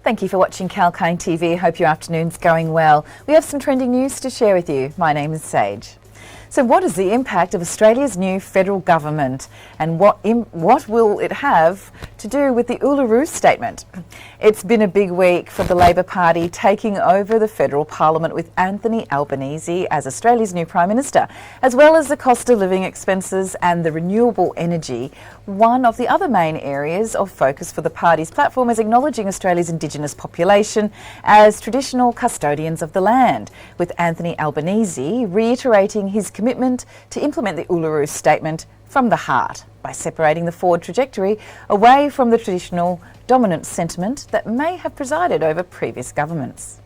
Thank you for watching Kalkine TV. Hope your afternoon's going well. We have some trending news to share with you. My name is Sage. So what is the impact of Australia's new federal government, and what will it have to do with the Uluru Statement? It's been a big week for the Labor Party taking over the federal parliament with Anthony Albanese as Australia's new Prime Minister, as well as the cost of living expenses and the renewable energy. One of the other main areas of focus for the party's platform is acknowledging Australia's Indigenous population as traditional custodians of the land, with Anthony Albanese reiterating his commitment to implement the Uluru Statement from the heart by separating the forward trajectory away from the traditional dominant sentiment that may have presided over previous governments.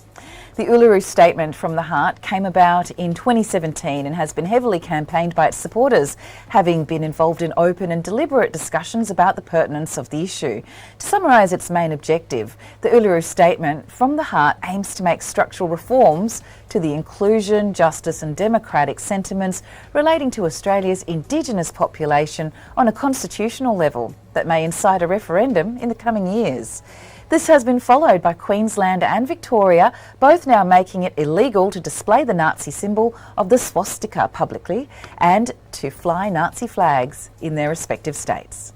The Uluru Statement from the heart came about in 2017 and has been heavily campaigned by its supporters, having been involved in open and deliberate discussions about the pertinence of the issue. To summarise its main objective, the Uluru Statement from the heart aims to make structural reforms to the inclusion, justice and democratic sentiments relating to Australia's Indigenous population on a constitutional level that may incite a referendum in the coming years. This has been followed by Queensland and Victoria, both now making it illegal to display the Nazi symbol of the swastika publicly and to fly Nazi flags in their respective states.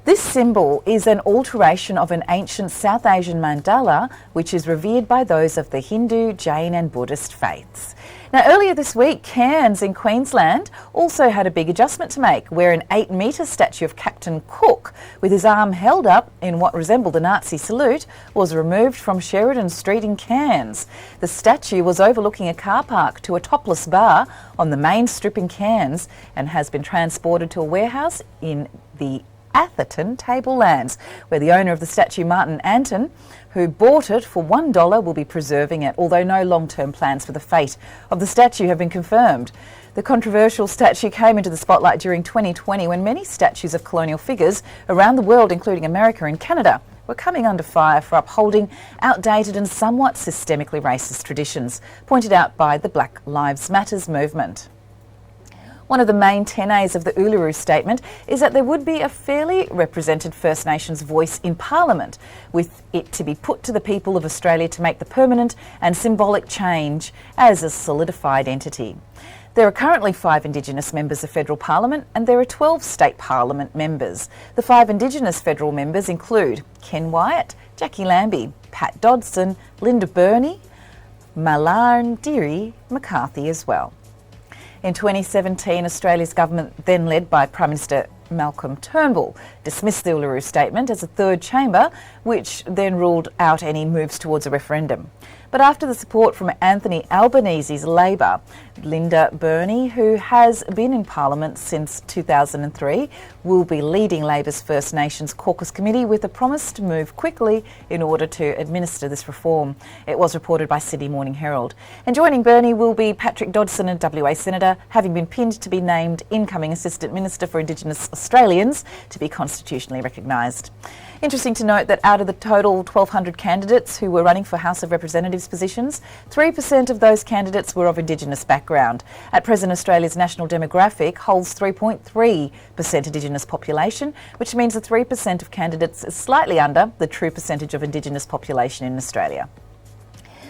This symbol is an alteration of an ancient South Asian mandala, which is revered by those of the Hindu, Jain and Buddhist faiths. Now, earlier this week, Cairns in Queensland also had a big adjustment to make, where an 8-metre statue of Captain Cook, with his arm held up in what resembled a Nazi salute, was removed from Sheridan Street in Cairns. The statue was overlooking a car park to a topless bar on the main strip in Cairns and has been transported to a warehouse in the Atherton Tablelands, where the owner of the statue, Martin Anton, who bought it for $1, will be preserving it, although no long-term plans for the fate of the statue have been confirmed. The controversial statue came into the spotlight during 2020 when many statues of colonial figures around the world, including America and Canada, were coming under fire for upholding outdated and somewhat systemically racist traditions, pointed out by the Black Lives Matter movement. One of the main tenets of the Uluru Statement is that there would be a fairly represented First Nations voice in Parliament, with it to be put to the people of Australia to make the permanent and symbolic change as a solidified entity. There are currently 5 Indigenous members of federal Parliament and there are 12 state Parliament members. The 5 Indigenous federal members include Ken Wyatt, Jackie Lambie, Pat Dodson, Linda Burney, Malarn Deary McCarthy as well. In 2017, Australia's government, then led by Prime Minister Malcolm Turnbull, dismissed the Uluru Statement as a third chamber, which then ruled out any moves towards a referendum. But after the support from Anthony Albanese's Labor, Linda Burney, who has been in Parliament since 2003, will be leading Labor's First Nations Caucus Committee with a promise to move quickly in order to administer this reform. It was reported by Sydney Morning Herald. And joining Burney will be Patrick Dodson, a WA Senator, having been pinned to be named incoming Assistant Minister for Indigenous Australians to be constitutionally recognised. Interesting to note that out of the total 1,200 candidates who were running for House of Representatives positions, 3% of those candidates were of Indigenous background. At present, Australia's national demographic holds 3.3% Indigenous population, which means the 3% of candidates is slightly under the true percentage of Indigenous population in Australia.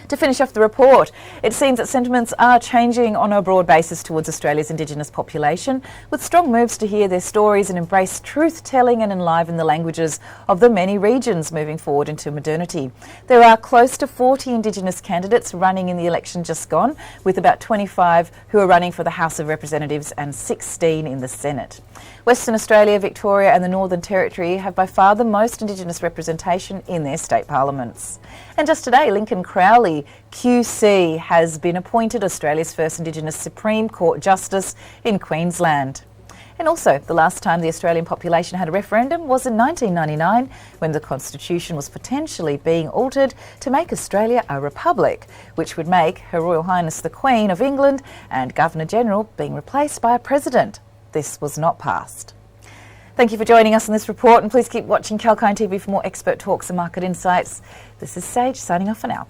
To finish off the report, it seems that sentiments are changing on a broad basis towards Australia's Indigenous population, with strong moves to hear their stories and embrace truth-telling and enliven the languages of the many regions moving forward into modernity. There are close to 40 Indigenous candidates running in the election just gone, with about 25 who are running for the House of Representatives and 16 in the Senate. Western Australia, Victoria and the Northern Territory have by far the most Indigenous representation in their state parliaments. And just today, Lincoln Crowley, QC, has been appointed Australia's first Indigenous Supreme Court Justice in Queensland. And also, the last time the Australian population had a referendum was in 1999, when the Constitution was potentially being altered to make Australia a republic, which would make Her Royal Highness the Queen of England and Governor-General being replaced by a president. This was not passed. Thank you for joining us on this report, and please keep watching Kalkine TV for more expert talks and market insights. This is Sage signing off for now.